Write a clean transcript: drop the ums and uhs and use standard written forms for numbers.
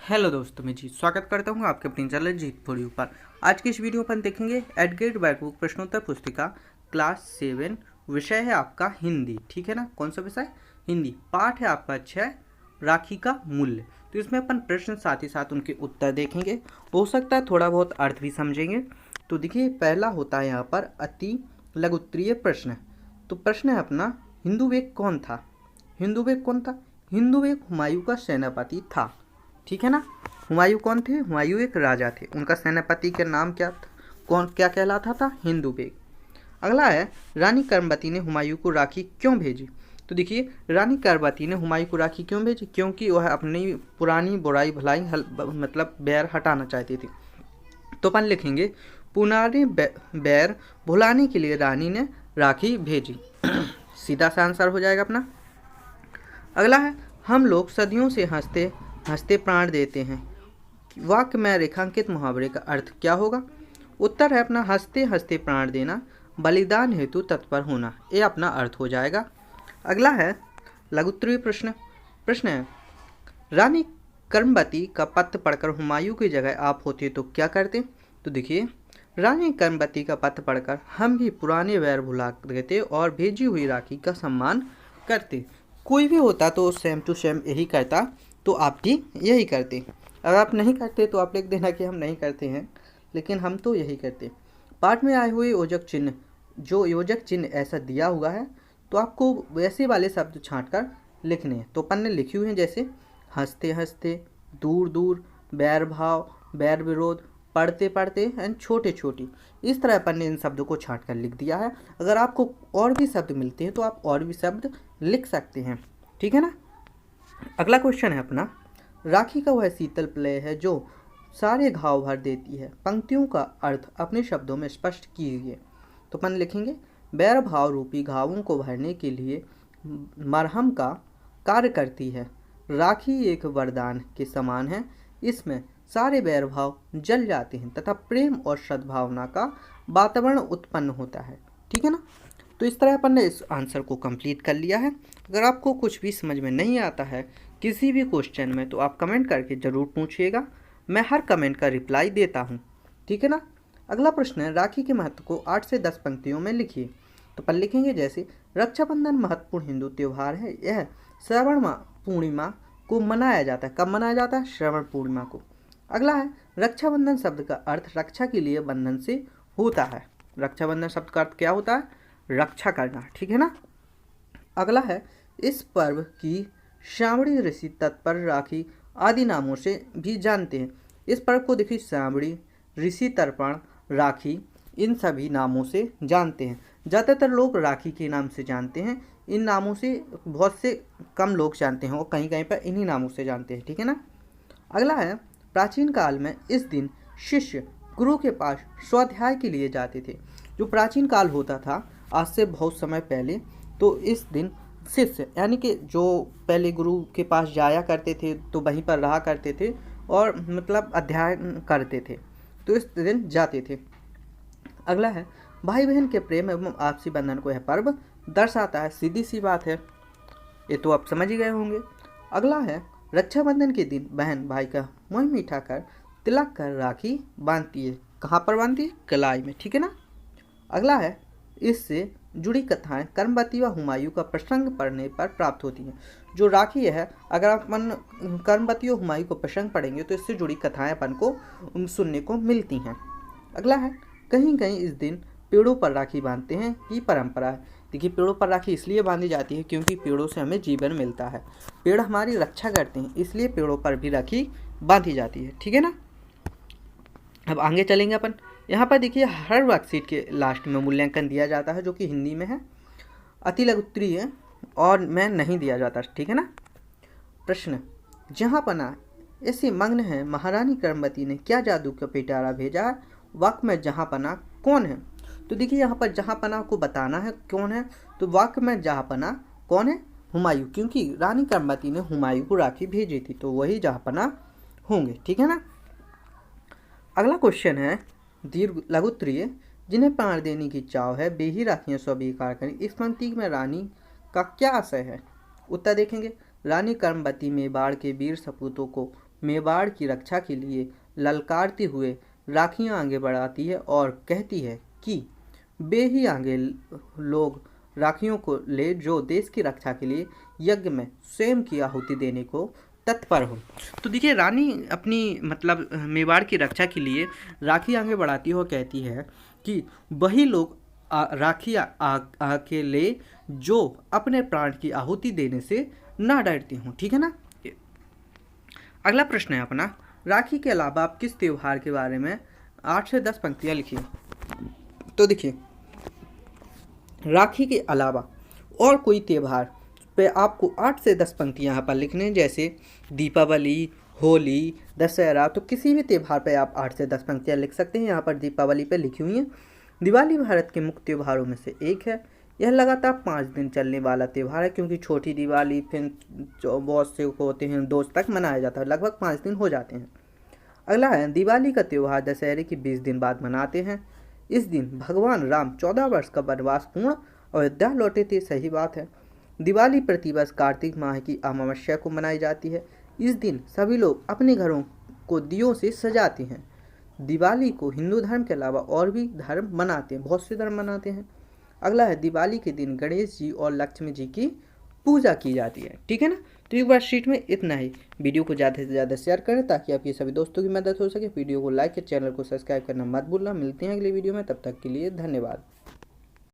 Hello दोस्तों, मैं जी स्वागत करता हूँ आपके अपनी चैनल जीत फॉर पर। आज की इस वीडियो पर देखेंगे एडगेट बैकबुक प्रश्नोत्तर पुस्तिका क्लास 7। विषय है आपका हिंदी, ठीक है ना। कौन सा विषय? हिंदी। पाठ है आपका 6, राखी का मूल्य। तो इसमें अपन प्रश्न साथ ही साथ उनके उत्तर देखेंगे। हो सकता है थोड़ा बहुत अर्थ भी समझेंगे। तो देखिए, पहला होता है यहाँ पर अति लघुत्तरीय प्रश्न। तो प्रश्न है अपना, हिंदू वेग कौन था? हिंदू वेग कौन था? हिंदू वेग हुमायूं का सेनापति था, ठीक है ना। हुमायूं कौन थे? हुमायूं एक राजा थे, उनका सेनापति का नाम क्या था? कौन क्या कहलाता था? हिंदू बेग। अगला है, रानी कर्मवती ने हुमायूं को राखी क्यों भेजी? तो देखिए, रानी कर्मवती ने हुमायूं को राखी क्यों भेजी? क्योंकि वह अपनी पुरानी बुराई भलाई मतलब बैर हटाना चाहती थी। तो अपन लिखेंगे, पुराने बैर भुलाने के लिए रानी ने राखी भेजी। सीधा सा आंसर हो जाएगा अपना। अगला है, हम लोग सदियों से हंसते हंसते प्राण देते हैं। वाक्य में रेखांकित मुहावरे का अर्थ क्या होगा? उत्तर है अपना, हंसते हंसते प्राण देना, बलिदान हेतु तत्पर होना। ये अपना अर्थ हो जाएगा। अगला है लघुत्तरीय प्रश्न। प्रश्न है, रानी कर्मवती का पत्र पढ़कर हुमायूं की जगह आप होते तो क्या करते? तो देखिए, रानी कर्मवती का पत्र पढ़कर हम भी पुराने वैर भुला देते और भेजी हुई राखी का सम्मान करते। कोई भी होता तो सेम टू सेम यही करता, तो आप भी यही करते। अगर आप नहीं करते तो आप लिख देना कि हम नहीं करते हैं, लेकिन हम तो यही करते। पाठ में आए हुए योजक चिन्ह, जो योजक चिन्ह ऐसा दिया हुआ है, तो आपको वैसे वाले शब्द छांट कर लिखने हैं। तो अपन ने लिखी हुई हैं, जैसे हंसते हंसते, दूर दूर, बैर भाव, बैर विरोध, पढ़ते पढ़ते एंड छोटे छोटी। इस तरह अपन ने इन शब्दों को छांट कर लिख दिया है। अगर आपको और भी शब्द मिलते हैं तो आप और भी शब्द लिख सकते हैं, ठीक है ना। अगला क्वेश्चन है अपना, राखी का वह शीतल प्लय है जो सारे घाव भर देती है। पंक्तियों का अर्थ अपने शब्दों में स्पष्ट कीजिए। तो अपन लिखेंगे, बैर भाव रूपी घावों को भरने के लिए मरहम का कार्य करती है। राखी एक वरदान के समान है, इसमें सारे बैर भाव जल जाते हैं तथा प्रेम और सद्भावना का वातावरण उत्पन्न होता है, ठीक है ना। तो इस तरह अपन ने इस आंसर को कंप्लीट कर लिया है। अगर आपको कुछ भी समझ में नहीं आता है किसी भी क्वेश्चन में, तो आप कमेंट करके ज़रूर पूछिएगा, मैं हर कमेंट का रिप्लाई देता हूँ, ठीक है ना। अगला प्रश्न है, राखी के महत्व को 8 से 10 पंक्तियों में लिखिए। तो अपन लिखेंगे, जैसे रक्षाबंधन महत्वपूर्ण हिंदू त्यौहार है। यह श्रावण पूर्णिमा को मनाया जाता है। कब मनाया जाता है? श्रावण पूर्णिमा को। अगला है, रक्षाबंधन शब्द का अर्थ रक्षा के लिए बंधन से होता है। रक्षाबंधन शब्द का अर्थ क्या होता है? रक्षा करना, ठीक है ना। अगला है, इस पर्व की श्रावणी ऋषि तत्पर राखी आदि नामों से भी जानते हैं। इस पर्व को देखिए, श्रावणी, ऋषि तर्पण, राखी, इन सभी नामों से जानते हैं। ज़्यादातर लोग राखी के नाम से जानते हैं, इन नामों से बहुत से कम लोग जानते हैं और कहीं कहीं पर इन्हीं नामों से जानते हैं, ठीक है ना। अगला है, प्राचीन काल में इस दिन शिष्य गुरु के पास स्वाध्याय के लिए जाते थे। जो प्राचीन काल होता था, आज से बहुत समय पहले, तो इस दिन शिष्य यानी कि जो पहले गुरु के पास जाया करते थे तो वहीं पर रहा करते थे और मतलब अध्ययन करते थे, तो इस दिन जाते थे। अगला है, भाई बहन के प्रेम एवं आपसी बंधन को यह पर्व दर्शाता है। सीधी सी बात है, ये तो आप समझ ही गए होंगे। अगला है, रक्षाबंधन के दिन बहन भाई का मुँह मीठा कर तिलक कर राखी बांधती है। कहाँ पर बांधती है? कलाई में, ठीक है ना। अगला है, इससे जुड़ी कथाएं कर्मवती व हुमायूं का प्रसंग पढ़ने पर प्राप्त होती हैं। जो राखी है, अगर अपन कर्मवती और हुमायूं को प्रसंग पढ़ेंगे तो इससे जुड़ी कथाएं अपन को सुनने को मिलती हैं। अगला है, कहीं कहीं इस दिन पेड़ों पर राखी बांधते हैं की परंपरा है। देखिए, पेड़ों पर राखी इसलिए बांधी जाती है क्योंकि पेड़ों से हमें जीवन मिलता है। पेड़ हमारी रक्षा करते हैं, इसलिए पेड़ों पर भी राखी बांधी जाती है, ठीक है ना। अब आगे चलेंगे अपन। यहाँ पर देखिए, हर वर्कशीट के लास्ट में मूल्यांकन दिया जाता है, जो कि हिंदी में है, अति लघुत्तरीय है और में नहीं दिया जाता, ठीक है ना। प्रश्न, जहाँ पना ऐसे मग्न है महारानी कर्मवती ने क्या जादू का पिटारा भेजा? वाक्य में जहाँ पना कौन है? तो देखिए, यहाँ पर जहाँ पना को बताना है कौन है, तो वाक्य में जहाँ पना कौन है? हुमायूं, क्योंकि रानी कर्मवती ने हुमायूं को राखी भेजी थी, तो वही जहाँ पना होंगे, ठीक है ना। अगला क्वेश्चन है, दीर्घ लघुत्तरीय, जिन्हें प्राण देने की चाव है वे ही राखियाँ स्वीकार करें। इस पंक्ति में रानी का क्या आशय है? उत्तर देखेंगे, रानी कर्मवती मेवाड़ के वीर सपूतों को मेवाड़ की रक्षा के लिए ललकारते हुए राखियां आगे बढ़ाती है और कहती है कि वे ही आगे लोग राखियों को ले जो देश की रक्षा के लिए यज्ञ में स्वयं की आहुति देने को तत्पर हो। तो देखिए रानी अपनी मतलब मेवाड़ की रक्षा के लिए राखी आगे बढ़ाती है और कहती है कि वही लोग राखी आके ले जो अपने प्राण की आहुति देने से ना डरती हूँ। ठीक है ना। अगला प्रश्न है अपना, राखी के अलावा आप किस त्योहार के बारे में 8 से 10 पंक्तियाँ लिखिए। तो देखिए राखी के अलावा और कोई त्यौहार पे आपको 8 से 10 पंक्तियाँ यहाँ पर लिखने, जैसे दीपावली, होली, दशहरा। तो किसी भी त्यौहार पे आप 8 से 10 पंक्तियाँ लिख सकते हैं। यहाँ पर दीपावली पे लिखी हुई हैं। दिवाली भारत के मुख्य त्योहारों में से एक है। यह लगातार 5 दिन चलने वाला त्यौहार है, क्योंकि छोटी दिवाली फिर बहुत से होते हैं 2 तक मनाया जाता है, लगभग 5 दिन हो जाते हैं। अगला है दिवाली का त्यौहार दशहरे के 20 दिन बाद मनाते हैं। इस दिन भगवान राम 14 वर्ष का वनवास पूर्ण अयोध्या लौटे थे। सही बात है। दिवाली प्रतिवर्ष कार्तिक माह की अमावस्या को मनाई जाती है। इस दिन सभी लोग अपने घरों को दियों से सजाते हैं। दिवाली को हिंदू धर्म के अलावा और भी धर्म मनाते हैं, बहुत से धर्म मनाते हैं। अगला है दिवाली के दिन गणेश जी और लक्ष्मी जी की पूजा की जाती है। ठीक है ना। तो एक बार शीट में इतना ही। वीडियो को ज़्यादा से ज़्यादा शेयर करें ताकि आपके सभी दोस्तों की मदद हो सके। वीडियो को लाइक और चैनल को सब्सक्राइब करना मत भूलना। मिलते हैं अगले वीडियो में, तब तक के लिए धन्यवाद।